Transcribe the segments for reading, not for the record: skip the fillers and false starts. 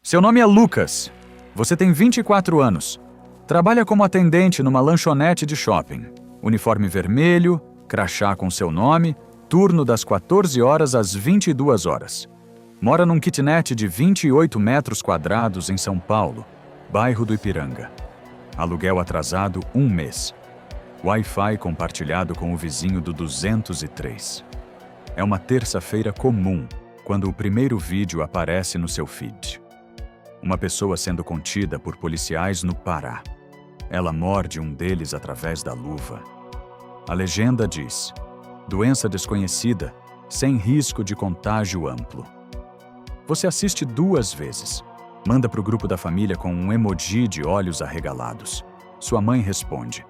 Seu nome é Lucas. Você tem 24 anos. Trabalha como atendente numa lanchonete de shopping. Uniforme vermelho, crachá com seu nome, turno das 14 horas às 22 horas. Mora num kitnet de 28 metros quadrados em São Paulo, bairro do Ipiranga. Aluguel atrasado 1 mês. Wi-Fi compartilhado com o vizinho do 203. É uma terça-feira comum quando o primeiro vídeo aparece no seu feed. Uma pessoa sendo contida por policiais no Pará. Ela morde um deles através da luva. A legenda diz: doença desconhecida, sem risco de contágio amplo. Você assiste 2 vezes. Manda para o grupo da família com um emoji de olhos arregalados. Sua mãe responde: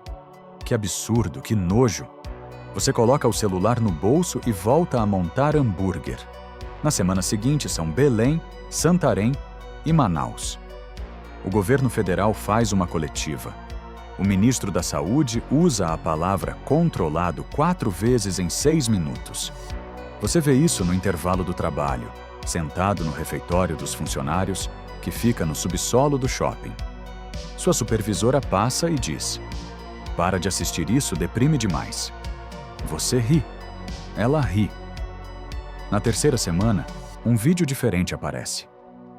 que absurdo, que nojo. Você coloca o celular no bolso e volta a montar hambúrguer. Na semana seguinte são Belém, Santarém e Manaus. O governo federal faz uma coletiva. O ministro da Saúde usa a palavra controlado 4 vezes em 6 minutos. Você vê isso no intervalo do trabalho, sentado no refeitório dos funcionários, que fica no subsolo do shopping. Sua supervisora passa e diz: para de assistir isso, deprime demais. Você ri. Ela ri. Na terceira semana, um vídeo diferente aparece.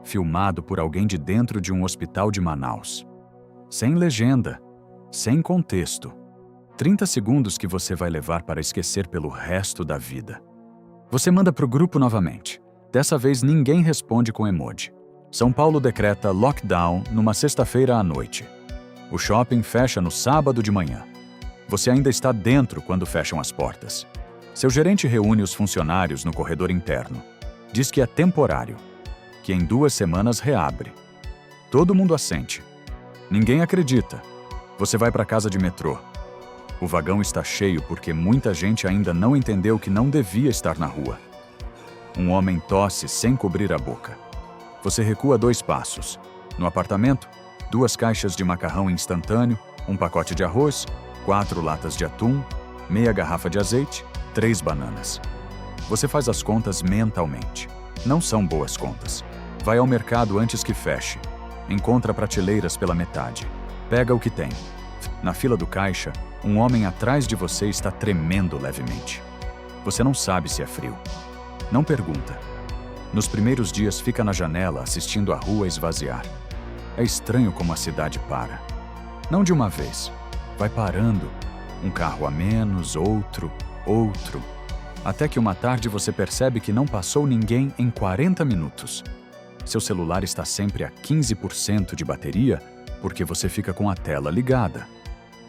Filmado por alguém de dentro de um hospital de Manaus. Sem legenda, sem contexto. 30 segundos que você vai levar para esquecer pelo resto da vida. Você manda para o grupo novamente. Dessa vez ninguém responde com emoji. São Paulo decreta lockdown numa sexta-feira à noite. O shopping fecha no sábado de manhã. Você ainda está dentro quando fecham as portas. Seu gerente reúne os funcionários no corredor interno. Diz que é temporário, que em 2 semanas reabre. Todo mundo assente. Ninguém acredita. Você vai para casa de metrô. O vagão está cheio porque muita gente ainda não entendeu que não devia estar na rua. Um homem tosse sem cobrir a boca. Você recua 2 passos. No apartamento, 2 caixas de macarrão instantâneo, um pacote de arroz, 4 latas de atum, meia garrafa de azeite, 3 bananas. Você faz as contas mentalmente. Não são boas contas. Vai ao mercado antes que feche. Encontra prateleiras pela metade. Pega o que tem. Na fila do caixa, um homem atrás de você está tremendo levemente. Você não sabe se é frio. Não pergunta. Nos primeiros dias fica na janela assistindo a rua esvaziar. É estranho como a cidade para. Não de uma vez. Vai parando. Um carro a menos, outro. Até que uma tarde você percebe que não passou ninguém em 40 minutos. Seu celular está sempre a 15% de bateria porque você fica com a tela ligada.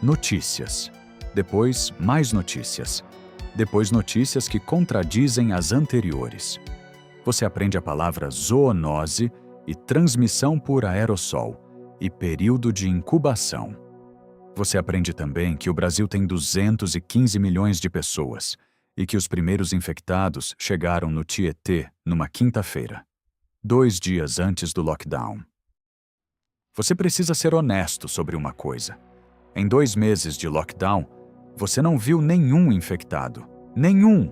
Notícias. Depois, mais notícias. Depois, notícias que contradizem as anteriores. Você aprende a palavra zoonose e transmissão por aerossol e período de incubação. Você aprende também que o Brasil tem 215 milhões de pessoas e que os primeiros infectados chegaram no Tietê numa quinta-feira, 2 dias antes do lockdown. Você precisa ser honesto sobre uma coisa. Em 2 meses de lockdown, você não viu nenhum infectado. Nenhum!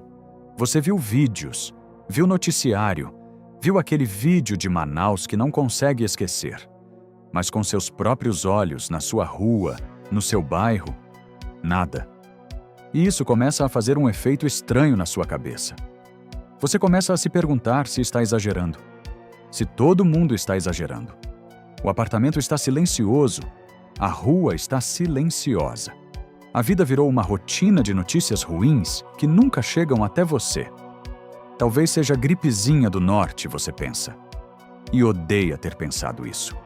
Você viu vídeos, viu noticiário, viu aquele vídeo de Manaus que não consegue esquecer. Mas com seus próprios olhos, na sua rua, no seu bairro, nada. E isso começa a fazer um efeito estranho na sua cabeça. Você começa a se perguntar se está exagerando. Se todo mundo está exagerando. O apartamento está silencioso. A rua está silenciosa. A vida virou uma rotina de notícias ruins que nunca chegam até você. Talvez seja gripezinha do norte, você pensa. E odeia ter pensado isso.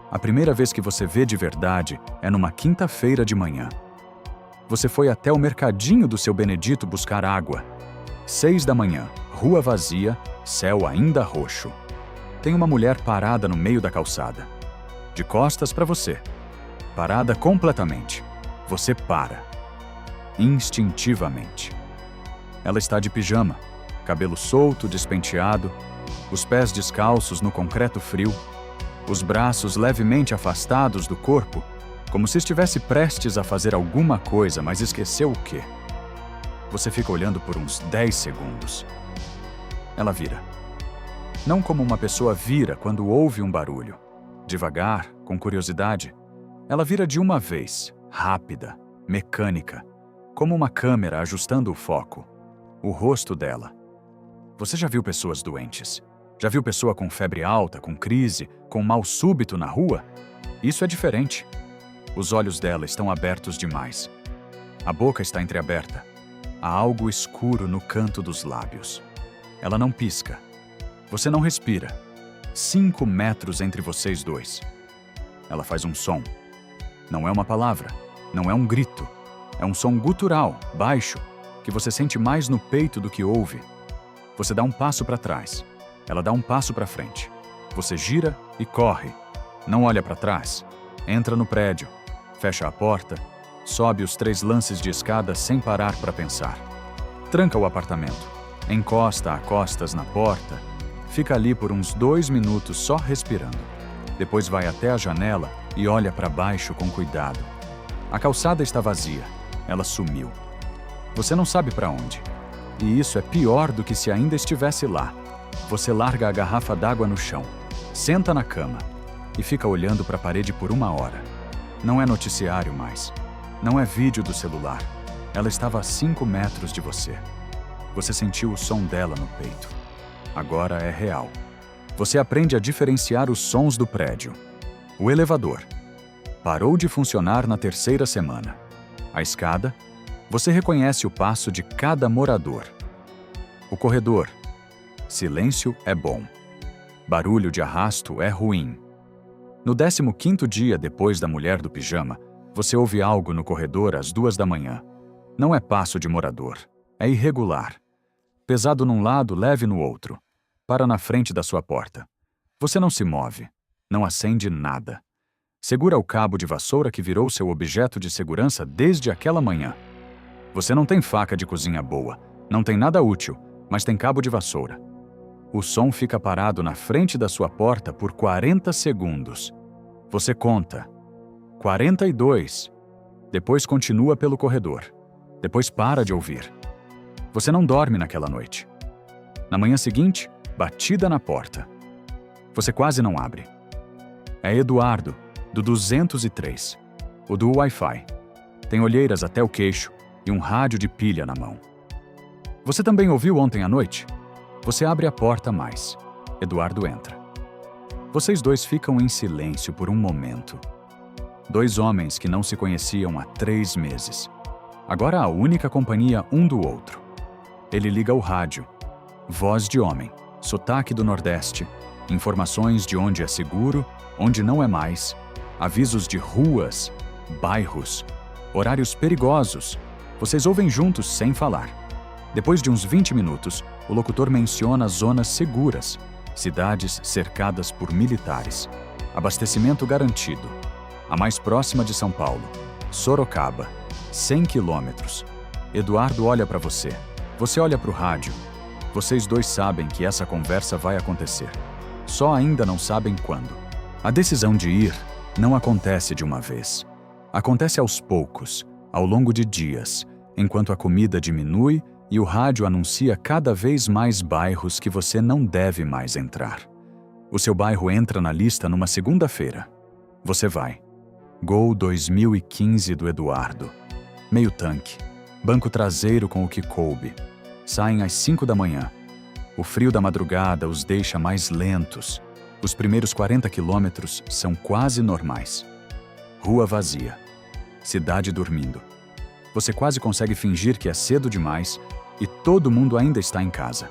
A primeira vez que você vê de verdade é numa quinta-feira de manhã. Você foi até o mercadinho do seu Benedito buscar água. 6 da manhã, rua vazia, céu ainda roxo. Tem uma mulher parada no meio da calçada. De costas para você. Parada completamente. Você para. Instintivamente. Ela está de pijama, cabelo solto, despenteado, os pés descalços no concreto frio, os braços levemente afastados do corpo, como se estivesse prestes a fazer alguma coisa, mas esqueceu o quê. Você fica olhando por uns 10 segundos. Ela vira. Não como uma pessoa vira quando ouve um barulho. Devagar, com curiosidade. Ela vira de uma vez, rápida, mecânica, como uma câmera ajustando o foco. O rosto dela. Você já viu pessoas doentes? Já viu pessoa com febre alta, com crise, com mal súbito na rua? Isso é diferente. Os olhos dela estão abertos demais. A boca está entreaberta. Há algo escuro no canto dos lábios. Ela não pisca. Você não respira. 5 metros entre vocês dois. Ela faz um som. Não é uma palavra. Não é um grito. É um som gutural, baixo, que você sente mais no peito do que ouve. Você dá um passo para trás. Ela dá um passo para frente. Você gira e corre. Não olha para trás. Entra no prédio. Fecha a porta. Sobe os 3 lances de escada sem parar para pensar. Tranca o apartamento. Encosta a costas na porta. Fica ali por uns 2 minutos só respirando. Depois vai até a janela e olha para baixo com cuidado. A calçada está vazia. Ela sumiu. Você não sabe para onde. E isso é pior do que se ainda estivesse lá. Você larga a garrafa d'água no chão, senta na cama e fica olhando para a parede por 1 hora. Não é noticiário mais. Não é vídeo do celular. Ela estava a 5 metros de você. Você sentiu o som dela no peito. Agora é real. Você aprende a diferenciar os sons do prédio. O elevador parou de funcionar na 3ª semana. A escada, você reconhece o passo de cada morador. O corredor, silêncio é bom. Barulho de arrasto é ruim. No 15º dia depois da mulher do pijama, você ouve algo no corredor às 2 da manhã. Não é passo de morador. É irregular. Pesado num lado, leve no outro. Para na frente da sua porta. Você não se move. Não acende nada. Segura o cabo de vassoura que virou seu objeto de segurança desde aquela manhã. Você não tem faca de cozinha boa. Não tem nada útil, mas tem cabo de vassoura. O som fica parado na frente da sua porta por 40 segundos. Você conta. 42. Depois continua pelo corredor. Depois para de ouvir. Você não dorme naquela noite. Na manhã seguinte, batida na porta. Você quase não abre. É Eduardo, do 203, o do Wi-Fi. Tem olheiras até o queixo e um rádio de pilha na mão. Você também ouviu ontem à noite? Você abre a porta mais. Eduardo entra. Vocês dois ficam em silêncio por um momento. 2 homens que não se conheciam há 3 meses. Agora a única companhia um do outro. Ele liga o rádio. Voz de homem, sotaque do Nordeste, informações de onde é seguro, onde não é mais, avisos de ruas, bairros, horários perigosos. Vocês ouvem juntos sem falar. Depois de uns 20 minutos, o locutor menciona zonas seguras, cidades cercadas por militares, abastecimento garantido. A mais próxima de São Paulo, Sorocaba, 100 quilômetros. Eduardo olha para você. Você olha para o rádio. Vocês dois sabem que essa conversa vai acontecer. Só ainda não sabem quando. A decisão de ir não acontece de uma vez. Acontece aos poucos, ao longo de dias, enquanto a comida diminui e o rádio anuncia cada vez mais bairros que você não deve mais entrar. O seu bairro entra na lista numa segunda-feira. Você vai. Gol 2015 do Eduardo. Meio tanque. Banco traseiro com o que coube. Saem às 5 da manhã. O frio da madrugada os deixa mais lentos. Os primeiros 40 quilômetros são quase normais. Rua vazia. Cidade dormindo. Você quase consegue fingir que é cedo demais e todo mundo ainda está em casa.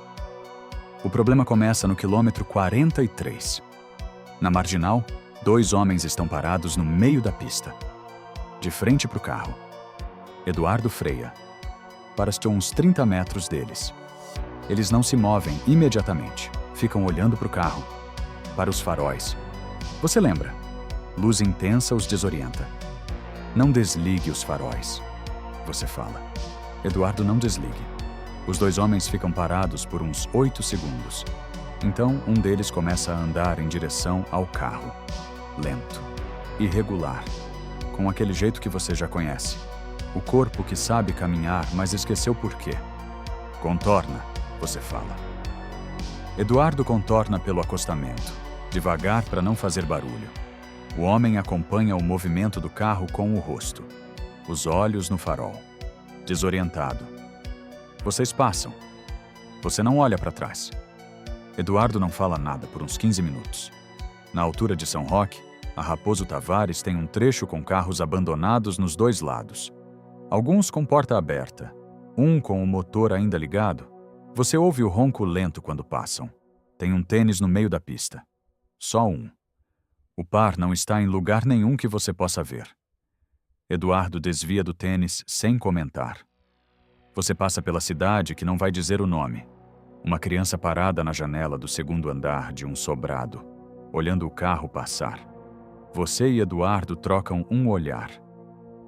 O problema começa no quilômetro 43. Na marginal, 2 homens estão parados no meio da pista. De frente para o carro. Eduardo freia. Para-se uns 30 metros deles. Eles não se movem imediatamente. Ficam olhando para o carro. Para os faróis. Você lembra? Luz intensa os desorienta. Não desligue os faróis. Você fala. Eduardo não desligue. Os 2 homens ficam parados por uns 8 segundos. Então, um deles começa a andar em direção ao carro. Lento. Irregular. Com aquele jeito que você já conhece. O corpo que sabe caminhar, mas esqueceu por quê. Contorna, você fala. Eduardo contorna pelo acostamento, devagar para não fazer barulho. O homem acompanha o movimento do carro com o rosto, os olhos no farol. Desorientado. Vocês passam. Você não olha para trás. Eduardo não fala nada por uns 15 minutos. Na altura de São Roque, a Raposo Tavares tem um trecho com carros abandonados nos dois lados. Alguns com porta aberta, um com o motor ainda ligado. Você ouve o ronco lento quando passam. Tem um tênis no meio da pista. Só um. O par não está em lugar nenhum que você possa ver. Eduardo desvia do tênis sem comentar. Você passa pela cidade que não vai dizer o nome. Uma criança parada na janela do segundo andar de um sobrado, olhando o carro passar. Você e Eduardo trocam um olhar.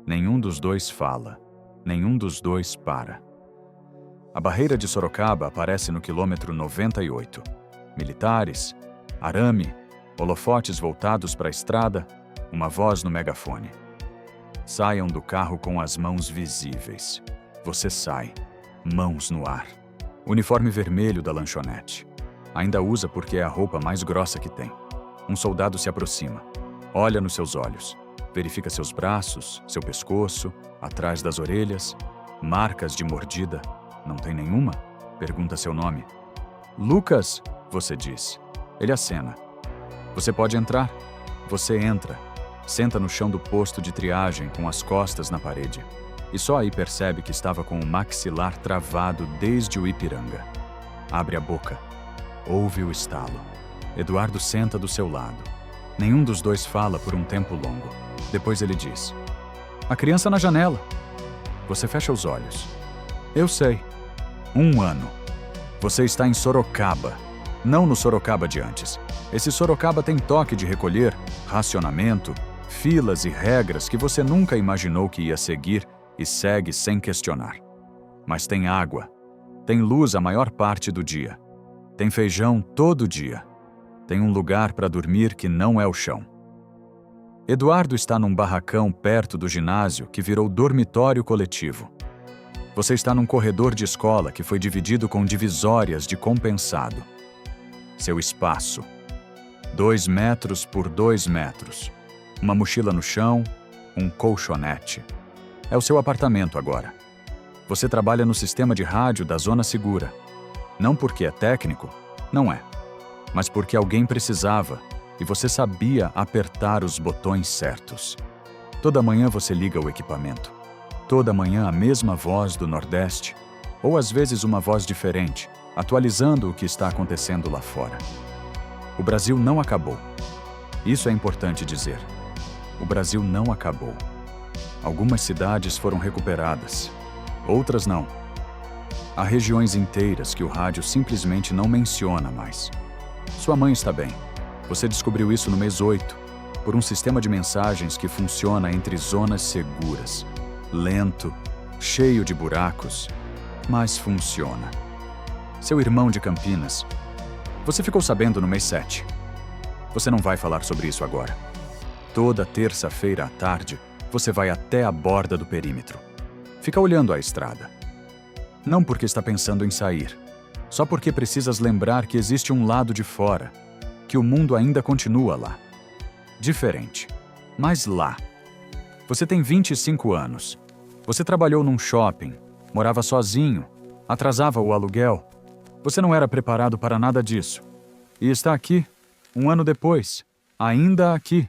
Nenhum dos dois fala. Nenhum dos dois para. A barreira de Sorocaba aparece no quilômetro 98. Militares, arame, holofotes voltados para a estrada, uma voz no megafone. Saiam do carro com as mãos visíveis. Você sai, mãos no ar. Uniforme vermelho da lanchonete. Ainda usa porque é a roupa mais grossa que tem. Um soldado se aproxima. Olha nos seus olhos. Verifica seus braços, seu pescoço, atrás das orelhas. Marcas de mordida. Não tem nenhuma? Pergunta seu nome. Lucas, você diz. Ele acena. Você pode entrar? Você entra. Senta no chão do posto de triagem com as costas na parede. E só aí percebe que estava com o maxilar travado desde o Ipiranga. Abre a boca. Ouve o estalo. Eduardo senta do seu lado. Nenhum dos dois fala por um tempo longo. Depois ele diz: "A criança na janela." Você fecha os olhos. Eu sei. 1 ano. Você está em Sorocaba. Não no Sorocaba de antes. Esse Sorocaba tem toque de recolher, racionamento, filas e regras que você nunca imaginou que ia seguir e segue sem questionar. Mas tem água. Tem luz a maior parte do dia. Tem feijão todo dia. Tem um lugar para dormir que não é o chão. Eduardo está num barracão perto do ginásio que virou dormitório coletivo. Você está num corredor de escola que foi dividido com divisórias de compensado. Seu espaço. 2 metros por 2 metros. Uma mochila no chão, um colchonete. É o seu apartamento agora. Você trabalha no sistema de rádio da Zona Segura. Não porque é técnico, não é. Mas porque alguém precisava e você sabia apertar os botões certos. Toda manhã você liga o equipamento. Toda manhã a mesma voz do Nordeste, ou às vezes uma voz diferente, atualizando o que está acontecendo lá fora. O Brasil não acabou. Isso é importante dizer. O Brasil não acabou. Algumas cidades foram recuperadas, outras não. Há regiões inteiras que o rádio simplesmente não menciona mais. Sua mãe está bem. Você descobriu isso no mês 8, por um sistema de mensagens que funciona entre zonas seguras. Lento, cheio de buracos, mas funciona. Seu irmão de Campinas. Você ficou sabendo no mês 7. Você não vai falar sobre isso agora. Toda terça-feira à tarde, você vai até a borda do perímetro. Fica olhando a estrada. Não porque está pensando em sair, só porque precisas lembrar que existe um lado de fora, que o mundo ainda continua lá. Diferente, mas lá. Você tem 25 anos. Você trabalhou num shopping, morava sozinho, atrasava o aluguel. Você não era preparado para nada disso. E está aqui, 1 ano depois, ainda aqui.